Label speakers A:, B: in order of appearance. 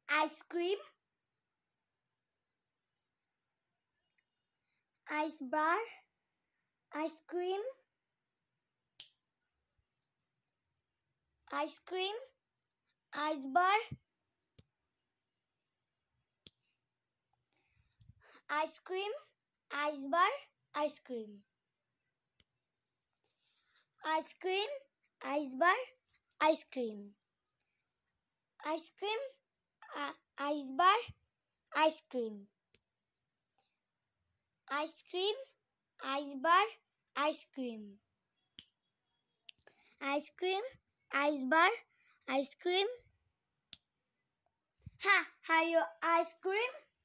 A: Ice cream, ice bar, ice cream, ice cream, ice bar, ice cream, ice bar, ice cream, ice cream, ice bar, ice cream, ice cream, ice bar, ice cream, ice cream, ice bar, ice cream, ice cream, ice bar, ice cream. Ha! Have you ice cream?